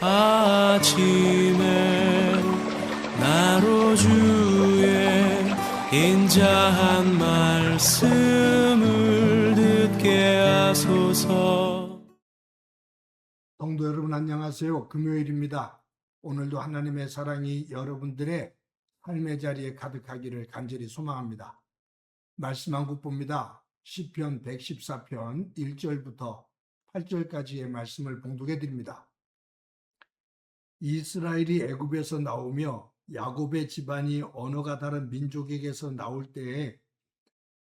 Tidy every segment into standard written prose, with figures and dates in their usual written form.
아침에 나로 주의 인자한 말씀을 듣게 하소서. 성도 여러분 안녕하세요. 금요일입니다. 오늘도 하나님의 사랑이 여러분들의 삶의 자리에 가득하기를 간절히 소망합니다. 말씀 한 국봅니다. 시편 114편 1절부터 8절까지의 말씀을 봉독해 드립니다. 이스라엘이 애굽에서 나오며 야곱의 집안이 언어가 다른 민족에게서 나올 때에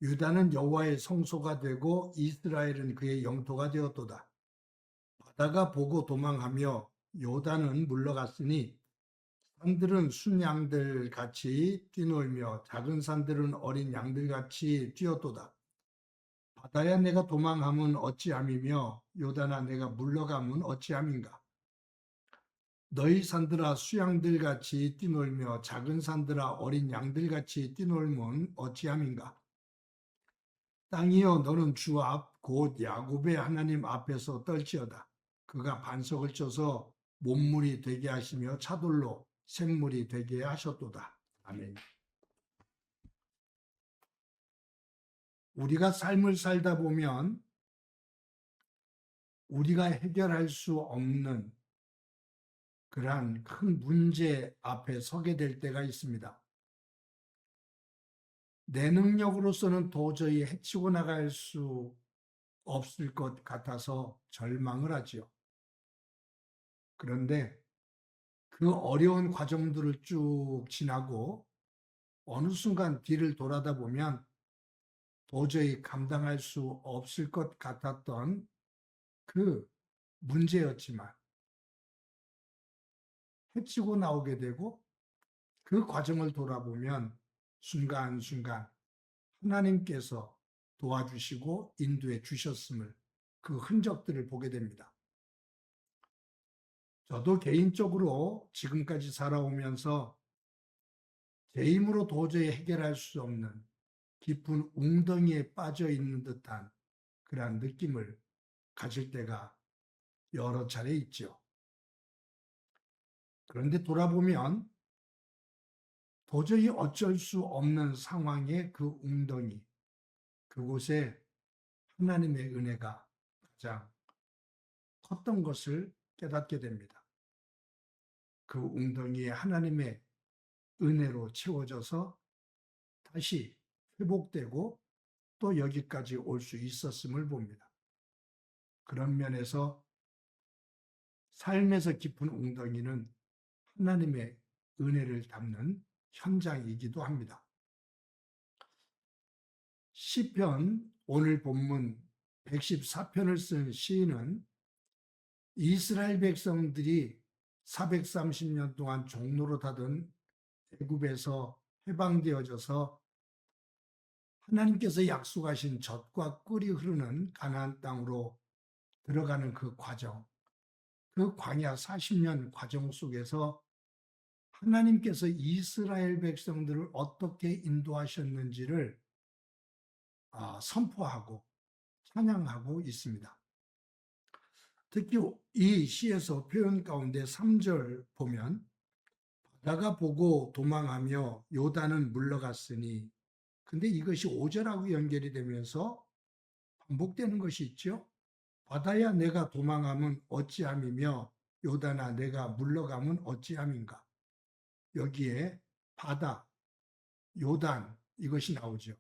유다는 여호와의 성소가 되고 이스라엘은 그의 영토가 되었도다. 바다가 보고 도망하며 요단은 물러갔으니 산들은 순양들 같이 뛰놀며 작은 산들은 어린 양들 같이 뛰었도다. 바다야 내가 도망함은 어찌함이며 요단아 내가 물러감은 어찌함인가. 너희 산들아 수양들 같이 뛰놀며 작은 산들아 어린 양들 같이 뛰놀면 어찌함인가. 땅이여 너는 주 앞 곧 야곱의 하나님 앞에서 떨지어다. 그가 반석을 쳐서 몸물이 되게 하시며 차돌로 샘물이 되게 하셨도다. 아멘. 우리가 삶을 살다 보면 우리가 해결할 수 없는 그러한 큰 문제 앞에 서게 될 때가 있습니다. 내 능력으로서는 도저히 헤치고 나갈 수 없을 것 같아서 절망을 하지요. 그런데 그 어려운 과정들을 쭉 지나고 어느 순간 뒤를 돌아다 보면 도저히 감당할 수 없을 것 같았던 그 문제였지만 헤치고 나오게 되고 그 과정을 돌아보면 순간순간 하나님께서 도와주시고 인도해 주셨음을 그 흔적들을 보게 됩니다. 저도 개인적으로 지금까지 살아오면서 제 힘으로 도저히 해결할 수 없는 깊은 웅덩이에 빠져 있는 듯한 그러한 느낌을 가질 때가 여러 차례 있죠. 그런데 돌아보면 도저히 어쩔 수 없는 상황의 그 웅덩이, 그곳에 하나님의 은혜가 가장 컸던 것을 깨닫게 됩니다. 그 웅덩이에 하나님의 은혜로 채워져서 다시 회복되고 또 여기까지 올 수 있었음을 봅니다. 그런 면에서 삶에서 깊은 웅덩이는 하나님의 은혜를 담는 현장이기도 합니다. 시편 오늘 본문 114편을 쓴 시인은 이스라엘 백성들이 430년 동안 종로로 타던 애굽에서 해방되어져서 하나님께서 약속하신 젖과 꿀이 흐르는 가나안 땅으로 들어가는 그 과정, 그 광야 40년 과정 속에서 하나님께서 이스라엘 백성들을 어떻게 인도하셨는지를 선포하고 찬양하고 있습니다. 특히 이 시에서 표현 가운데 3절 보면 바다가 보고 도망하며 요단은 물러갔으니, 근데 이것이 5절하고 연결이 되면서 반복되는 것이 있죠. 바다야 내가 도망하면 어찌함이며 요단아 내가 물러가면 어찌함인가. 여기에 바다, 요단 이것이 나오죠.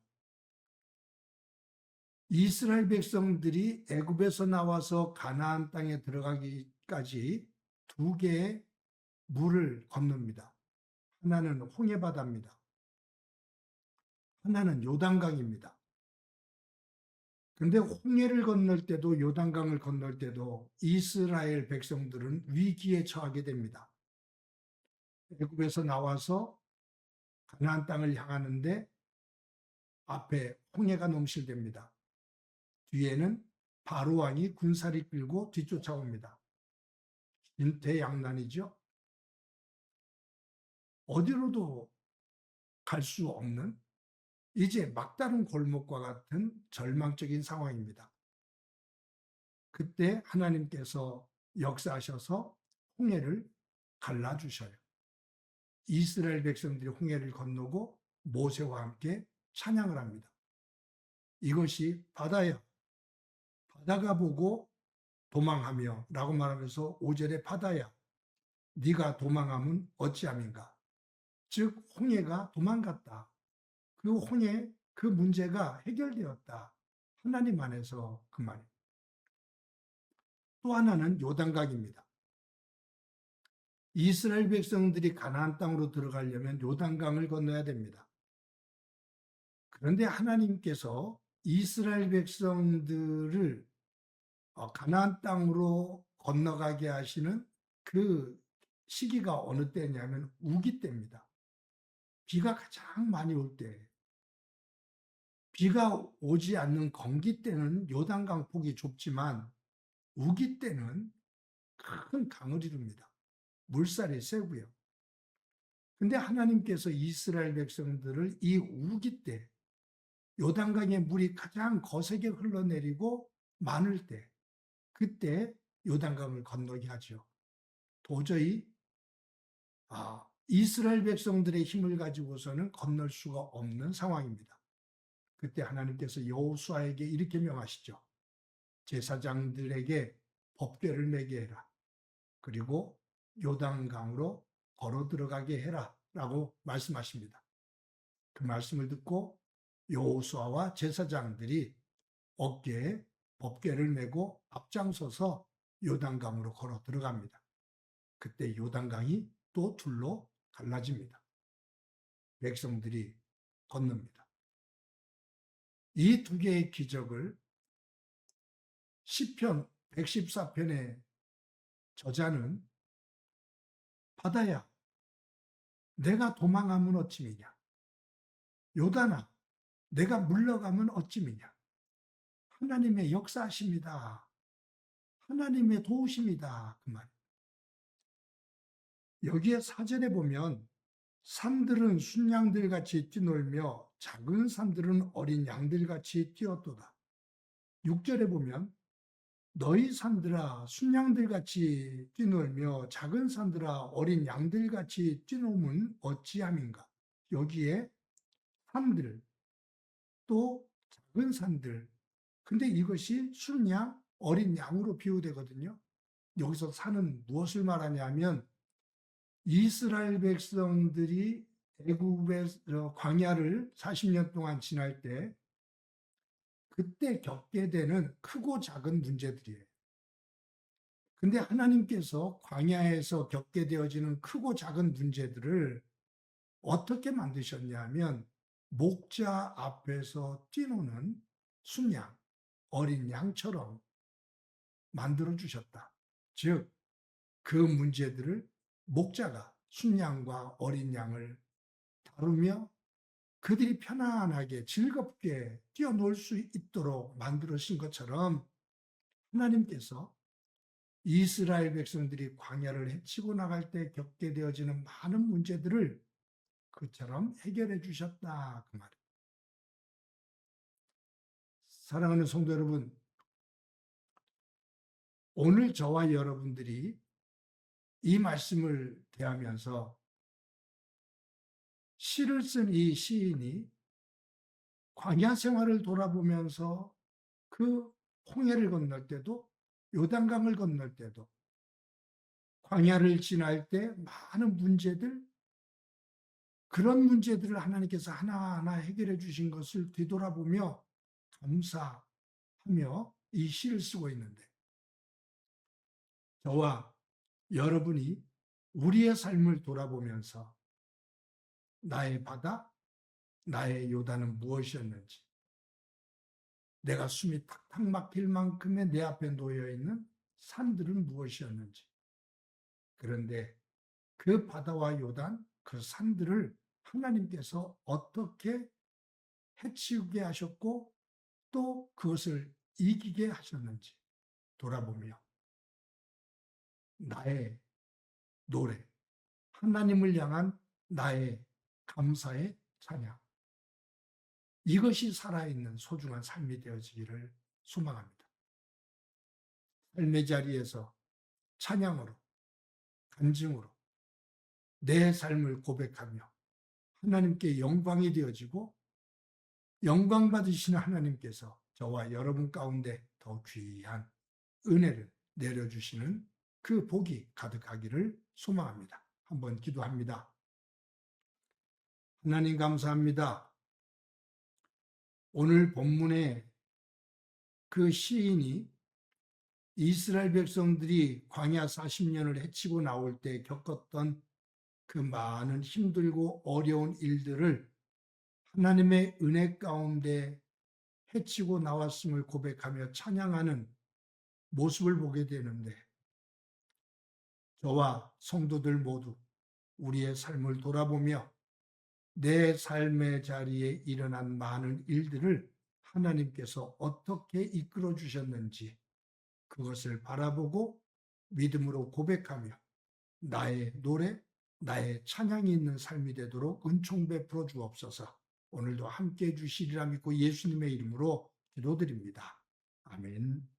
이스라엘 백성들이 애굽에서 나와서 가나안 땅에 들어가기까지 두 개의 물을 건넙니다. 하나는 홍해바다입니다. 하나는 요단강입니다. 그런데 홍해를 건널 때도 요단강을 건널 때도 이스라엘 백성들은 위기에 처하게 됩니다. 애굽에서 나와서 가나안 땅을 향하는데 앞에 홍해가 넘실댑니다. 뒤에는 바로 왕이 군사를 끌고 뒤쫓아옵니다. 인태양난이죠. 어디로도 갈 수 없는 이제 막다른 골목과 같은 절망적인 상황입니다. 그때 하나님께서 역사하셔서 홍해를 갈라주셔요. 이스라엘 백성들이 홍해를 건너고 모세와 함께 찬양을 합니다. 이것이 바다야, 바다가 보고 도망하며 라고 말하면서 5절에 바다야, 네가 도망하면 어찌함인가. 즉 홍해가 도망갔다. 그 홍해, 그 문제가 해결되었다. 하나님 안에서 그 말입니다. 또 하나는 요단강입니다. 이스라엘 백성들이 가나안 땅으로 들어가려면 요단강을 건너야 됩니다. 그런데 하나님께서 이스라엘 백성들을 가나안 땅으로 건너가게 하시는 그 시기가 어느 때냐면 우기 때입니다. 비가 가장 많이 올 때, 비가 오지 않는 건기 때는 요단강 폭이 좁지만 우기 때는 큰 강을 이룹니다. 물살이 세고요. 근데 하나님께서 이스라엘 백성들을 이 우기 때, 요단강의 물이 가장 거세게 흘러내리고 많을 때, 그때 요단강을 건너게 하죠. 도저히 이스라엘 백성들의 힘을 가지고서는 건널 수가 없는 상황입니다. 그때 하나님께서 여호수아에게 이렇게 명하시죠. 제사장들에게 법궤를 매게 해라. 그리고 요단강으로 걸어 들어가게 해라 라고 말씀하십니다. 그 말씀을 듣고 여호수아와 제사장들이 어깨에 법궤를 메고 앞장서서 요단강으로 걸어 들어갑니다. 그때 요단강이 또 둘로 갈라집니다. 백성들이 건넙니다. 이 두 개의 기적을 시편 114편의 저자는 바다야, 내가 도망하면 어찌미냐. 요단아, 내가 물러가면 어찌미냐. 하나님의 역사하십니다. 하나님의 도우십니다. 그 말. 여기에 4절에 보면 산들은 순양들 같이 뛰놀며 작은 산들은 어린 양들 같이 뛰었도다. 6절에 보면 너희 산들아 순양들 같이 뛰놀며 작은 산들아 어린 양들 같이 뛰노면 어찌함인가. 여기에 산들 또 작은 산들, 근데 이것이 순양 어린 양으로 비유되거든요. 여기서 산은 무엇을 말하냐면 이스라엘 백성들이 애굽의 광야를 40년 동안 지날 때 그때 겪게 되는 크고 작은 문제들이에요. 근데 하나님께서 광야에서 겪게 되어지는 크고 작은 문제들을 어떻게 만드셨냐면 목자 앞에서 뛰노는 순양, 어린 양처럼 만들어 주셨다. 즉, 그 문제들을 목자가 순양과 어린 양을 다루며 그들이 편안하게 즐겁게 뛰어놀 수 있도록 만들어신 것처럼 하나님께서 이스라엘 백성들이 광야를 헤치고 나갈 때 겪게 되어지는 많은 문제들을 그처럼 해결해 주셨다. 그 말이에요. 사랑하는 성도 여러분, 오늘 저와 여러분들이 이 말씀을 대하면서 시를 쓴 이 시인이 광야 생활을 돌아보면서 그 홍해를 건널 때도 요단강을 건널 때도 광야를 지날 때 많은 문제들, 그런 문제들을 하나님께서 하나하나 해결해 주신 것을 뒤돌아보며 감사하며 이 시를 쓰고 있는데, 저와 여러분이 우리의 삶을 돌아보면서 나의 바다, 나의 요단은 무엇이었는지, 내가 숨이 탁탁 막힐 만큼의 내 앞에 놓여 있는 산들은 무엇이었는지, 그런데 그 바다와 요단, 그 산들을 하나님께서 어떻게 해치우게 하셨고 또 그것을 이기게 하셨는지 돌아보며 나의 노래, 하나님을 향한 나의 감사의 찬양, 이것이 살아있는 소중한 삶이 되어지기를 소망합니다. 삶의 자리에서 찬양으로 간증으로 내 삶을 고백하며 하나님께 영광이 되어지고 영광 받으시는 하나님께서 저와 여러분 가운데 더 귀한 은혜를 내려주시는 그 복이 가득하기를 소망합니다. 한번 기도합니다. 하나님 감사합니다. 오늘 본문에 그 시인이 이스라엘 백성들이 광야 40년을 헤치고 나올 때 겪었던 그 많은 힘들고 어려운 일들을 하나님의 은혜 가운데 헤치고 나왔음을 고백하며 찬양하는 모습을 보게 되는데, 저와 성도들 모두 우리의 삶을 돌아보며 내 삶의 자리에 일어난 많은 일들을 하나님께서 어떻게 이끌어 주셨는지 그것을 바라보고 믿음으로 고백하며 나의 노래, 나의 찬양이 있는 삶이 되도록 은총 베풀어 주옵소서. 오늘도 함께해 주시리라 믿고 예수님의 이름으로 기도드립니다. 아멘.